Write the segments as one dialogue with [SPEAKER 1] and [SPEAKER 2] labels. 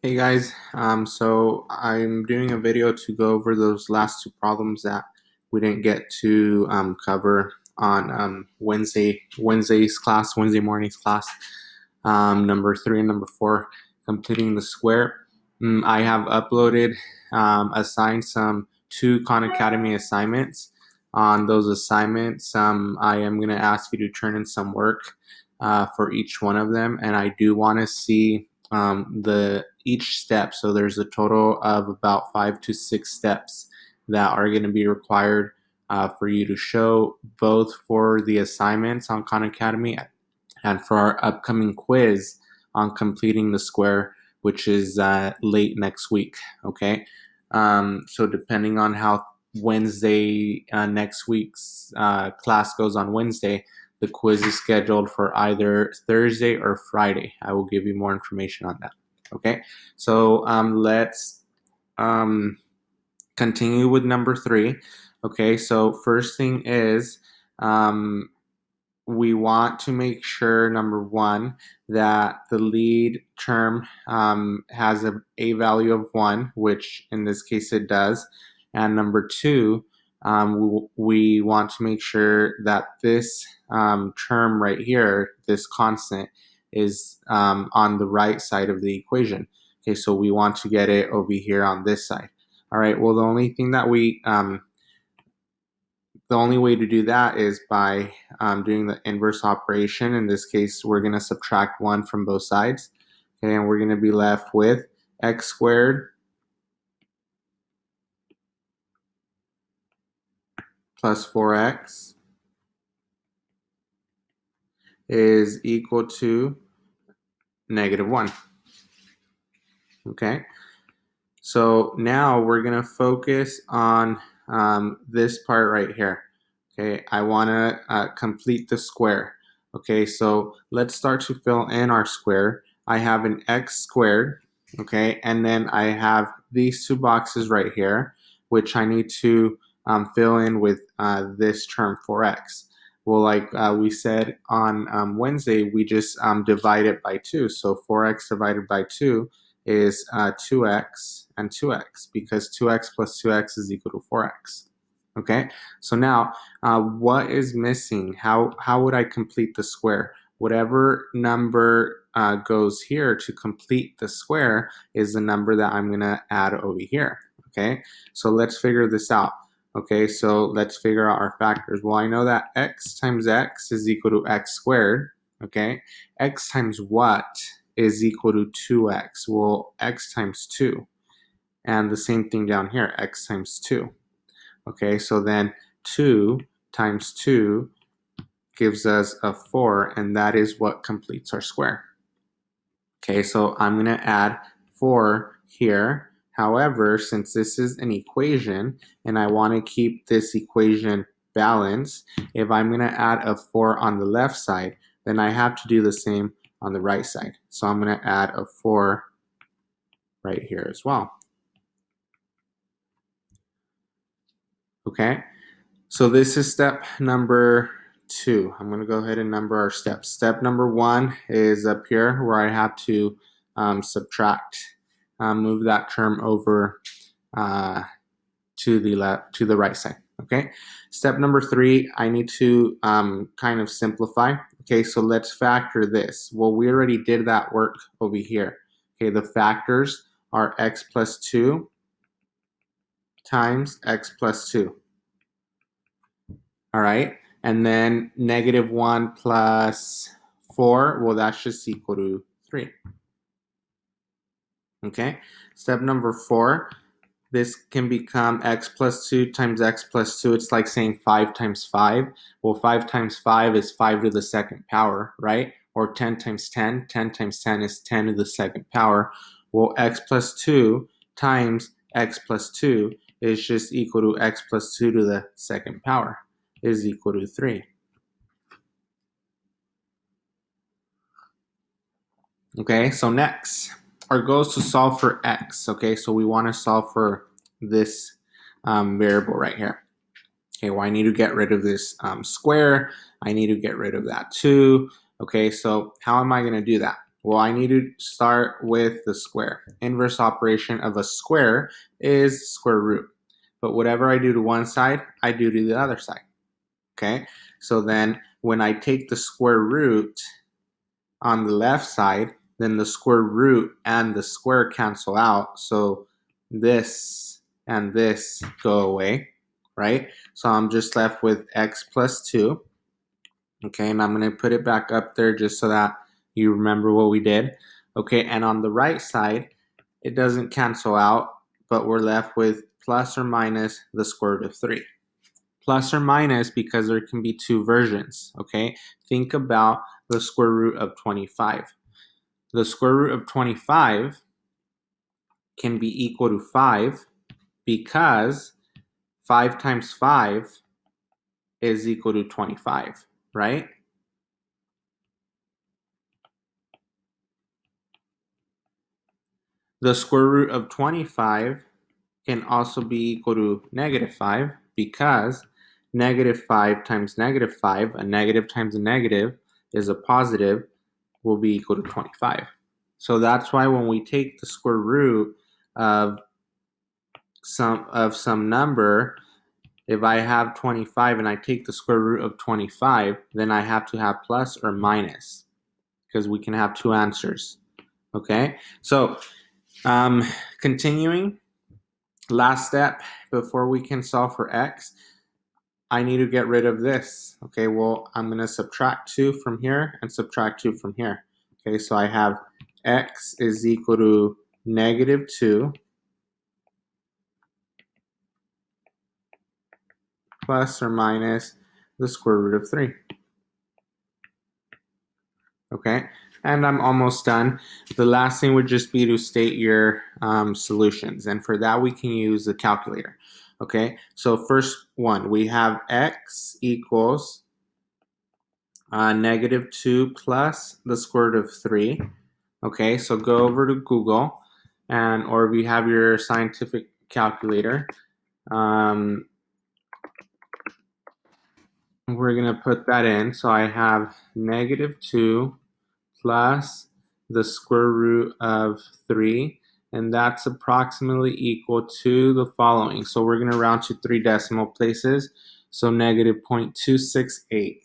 [SPEAKER 1] Hey guys, so I'm doing a video to go over those last two problems that we didn't get to cover on Wednesday morning's class, number 3 and number 4, completing the square. I have uploaded, assigned some 2 Khan Academy assignments. On those assignments, I am going to ask you to turn in some work for each one of them, and I do want to see the each step. So there's a total of about 5 to 6 steps that are going to be required for you to show, both for the assignments on Khan Academy and for our upcoming quiz on completing the square, which is late next week. Okay, so depending on how Wednesday next week's class goes on Wednesday, the quiz is scheduled for either Thursday or Friday. I will give you more information on that. Okay, so let's continue with number 3. Okay, so first thing is we want to make sure, number 1, that the lead term has a value of 1, which in this case it does. And number 2, we want to make sure that this term right here, this constant, is on the right side of the equation. Okay, so we want to get it over here on this side. All right, well, the only thing that the only way to do that is by doing the inverse operation. In this case, we're going to subtract 1 from both sides. Okay, and we're going to be left with x squared plus 4x is equal to -1. Okay, so now we're going to focus on this part right here. Okay, I want to complete the square. Okay, so let's start to fill in our square. I have an x squared, okay, and then I have these 2 boxes right here, which I need to fill in with this term 4x. Well, like we said on Wednesday, we just divide it by 2. So 4x divided by 2 is 2x and 2x, because 2x plus 2x is equal to 4x. Okay, so now what is missing? How would I complete the square? Whatever number goes here to complete the square is the number that I'm going to add over here. Okay, so let's figure this out. Okay, so let's figure out our factors. Well, I know that x times x is equal to x squared. Okay, x times what is equal to 2x? Well, x times 2. And the same thing down here, x times 2. Okay, so then 2 times 2 gives us a 4, and that is what completes our square. Okay, so I'm going to add 4 here. However, since this is an equation and I want to keep this equation balanced, if I'm going to add a 4 on the left side, then I have to do the same on the right side. So I'm going to add a 4 right here as well. Okay, so this is step number 2. I'm going to go ahead and number our steps. Step number 1 is up here where I have to subtract, move that term over to the right side. Okay. Step number 3, I need to kind of simplify. Okay, so let's factor this. Well, we already did that work over here. Okay, the factors are x plus 2 times x plus 2. All right, and then -1 plus 4, well, that's just equal to 3. Okay, step number 4, this can become x plus 2 times x plus 2. It's like saying 5 times 5. Well, 5 times 5 is 5 to the second power, right? Or 10 times 10. 10 times 10 is 10 to the second power. Well, x plus 2 times x plus 2 is just equal to x plus 2 to the second power, is equal to 3. Okay, so next, our goal is to solve for x. Okay, so we want to solve for this variable right here. Okay, well, I need to get rid of this square. I need to get rid of that 2. Okay, so how am I going to do that? Well, I need to start with the square. Inverse operation of a square is square root. But whatever I do to one side, I do to the other side. Okay? So then when I take the square root on the left side, then the square root and the square cancel out. So this and this go away, right? So I'm just left with x plus 2. Okay, and I'm going to put it back up there just so that you remember what we did. Okay, and on the right side, it doesn't cancel out, but we're left with plus or minus the square root of 3. Plus or minus because there can be two versions, okay? Think about the square root of 25. The square root of 25 can be equal to 5 because 5 times 5 is equal to 25, right? The square root of 25 can also be equal to negative 5 because negative 5 times negative 5, a negative times a negative is a positive, will be equal to 25. So that's why when we take the square root of some number, if I have 25 and I take the square root of 25, then I have to have plus or minus because we can have two answers. Okay, so continuing, last step before we can solve for x, I need to get rid of this. Okay, well, I'm going to subtract 2 from here and subtract 2 from here. Okay, so I have x is equal to negative 2 plus or minus the square root of 3. Okay, and I'm almost done. The last thing would just be to state your solutions, and for that we can use the calculator. Okay, so first one, we have x equals negative 2 plus the square root of 3. Okay, so go over to Google, and or if you have your scientific calculator, we're going to put that in. So I have negative 2 plus the square root of 3, and that's approximately equal to the following. So we're going to round to 3 decimal places, so negative 0.268.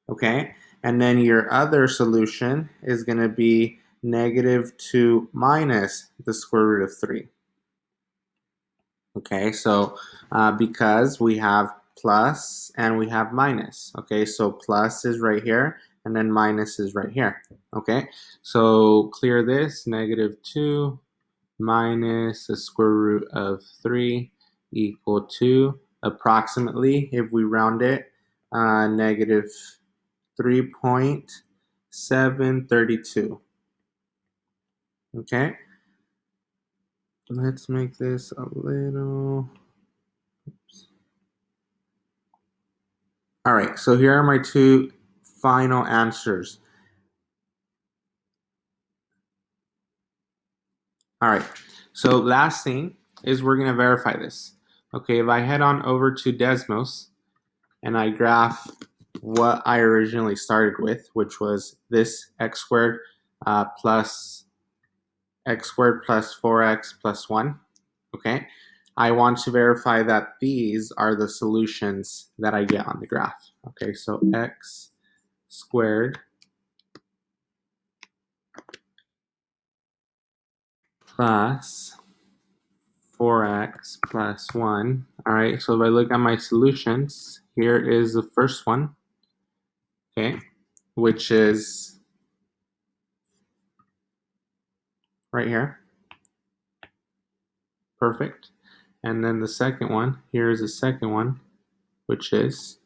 [SPEAKER 1] Okay, and then your other solution is going to be negative 2 minus the square root of 3. Okay, so because we have plus and we have minus. Okay, so plus is right here and then minus is right here. Okay, so clear this, negative 2 minus the square root of 3 equal to approximately, if we round it, negative 3.732. Okay, let's make this a little. Oops. All right, so here are my two final answers. All right, so last thing is we're going to verify this. Okay, if I head on over to Desmos and I graph what I originally started with, which was this x squared plus x squared plus 4x plus 1, okay? I want to verify that these are the solutions that I get on the graph. Okay, so x squared plus 4x plus 1. All right, so if I look at my solutions, here is the first one, okay, which is right here. Perfect. And then the second one, here is the second one, which is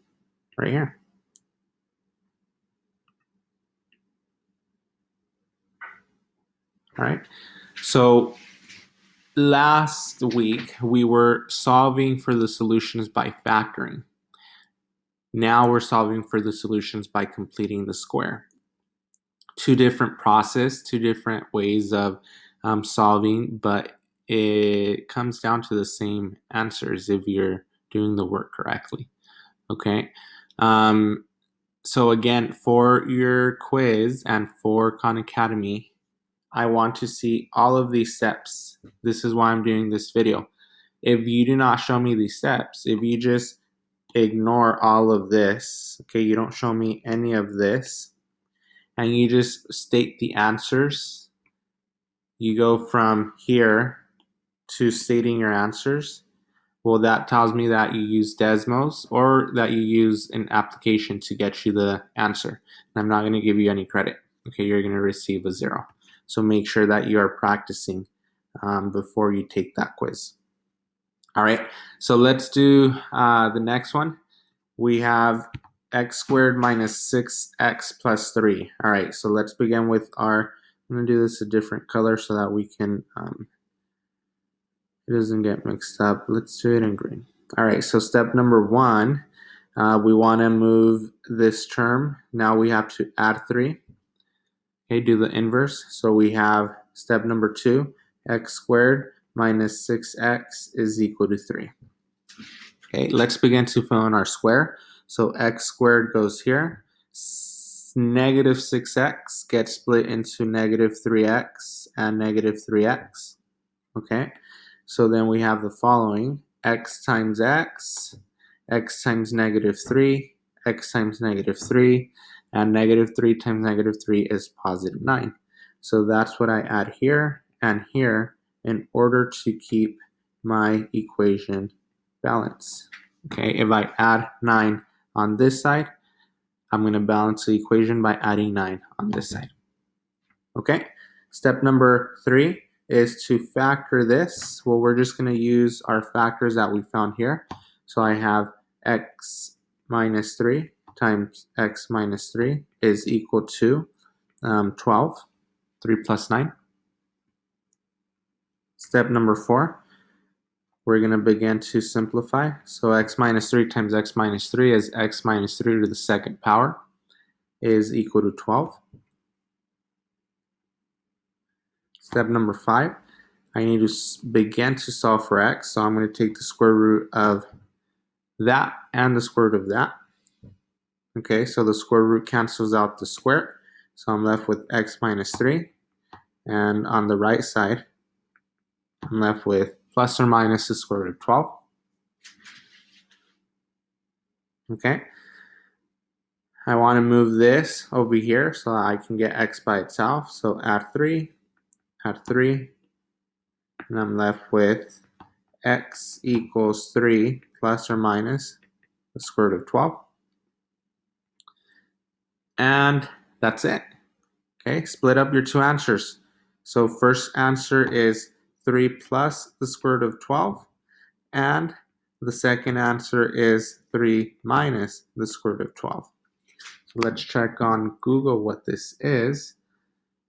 [SPEAKER 1] right here. All right, so last week we were solving for the solutions by factoring. Now we're solving for the solutions by completing the square. Two different process, two different ways of solving, but it comes down to the same answers if you're doing the work correctly. Okay. So again, for your quiz and for Khan Academy, I want to see all of these steps. This is why I'm doing this video. If you do not show me these steps, if you just ignore all of this, okay, you don't show me any of this, and you just state the answers, you go from here to stating your answers, well, that tells me that you use Desmos or that you use an application to get you the answer. And I'm not going to give you any credit. Okay, you're going to receive a 0. So make sure that you are practicing before you take that quiz. All right, so let's do the next one. We have x squared minus 6x plus 3. All right, so let's begin with our, I'm going to do this a different color so that we can, it doesn't get mixed up. Let's do it in green. All right, so step number 1, we want to move this term. Now we have to add 3. Okay, do the inverse. So we have step number 2, x squared minus 6x is equal to 3. Okay, let's begin to fill in our square. So x squared goes here. Negative 6x gets split into negative 3x and negative 3x. Okay, so then we have the following: x times x times negative 3, x times negative 3, and negative 3 times negative 3 is positive 9. So that's what I add here and here in order to keep my equation balanced. Okay, if I add 9 on this side, I'm going to balance the equation by adding 9 on this side. Okay, step number 3 is to factor this. Well, we're just going to use our factors that we found here. So I have x minus 3 times x minus 3 is equal to 12. 3 plus 9. Step number 4, we're going to begin to simplify. So x minus 3 times x minus 3 is x minus 3 to the second power is equal to 12. Step number 5, I need to begin to solve for x. So I'm going to take the square root of that and the square root of that. Okay, so the square root cancels out the square. So I'm left with x minus 3. And on the right side, I'm left with plus or minus the square root of 12. Okay, I want to move this over here so I can get x by itself. So add 3, and I'm left with x equals 3 plus or minus the square root of 12. And that's it. Okay, split up your two answers. So first answer is 3 plus the square root of 12, and the second answer is 3 minus the square root of 12. So let's check on Google what this is.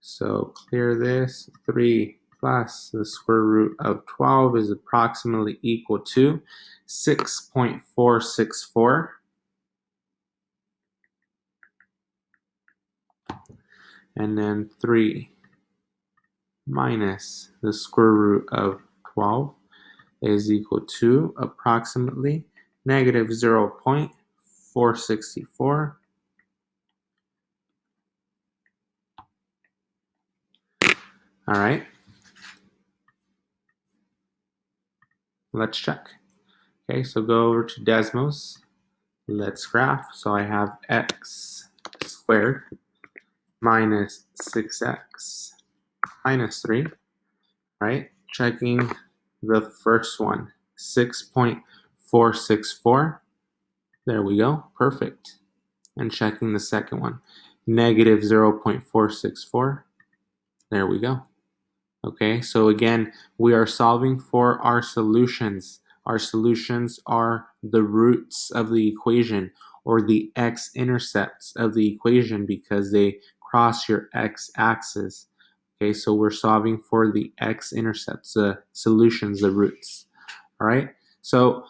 [SPEAKER 1] So clear this. 3 plus the square root of 12 is approximately equal to 6.464. And then 3 minus the square root of 12 is equal to approximately negative 0.464. All right. Let's check. Okay, so go over to Desmos. Let's graph. So I have x squared minus 6x minus 3, right? Checking the first one, 6.464. There we go, perfect. And checking the second one, negative 0.464. There we go. Okay, so again, we are solving for our solutions. Our solutions are the roots of the equation or the x-intercepts of the equation because they cross your x-axis. Okay, so we're solving for the x-intercepts, the solutions, the roots. All right, so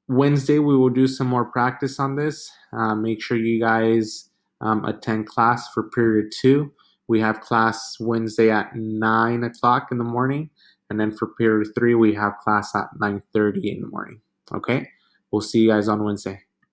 [SPEAKER 1] Wednesday we will do some more practice on this. Make sure you guys attend class for period 2. We have class Wednesday at 9 o'clock in the morning. And then for period 3, we have class at 9:30 in the morning. Okay? We'll see you guys on Wednesday.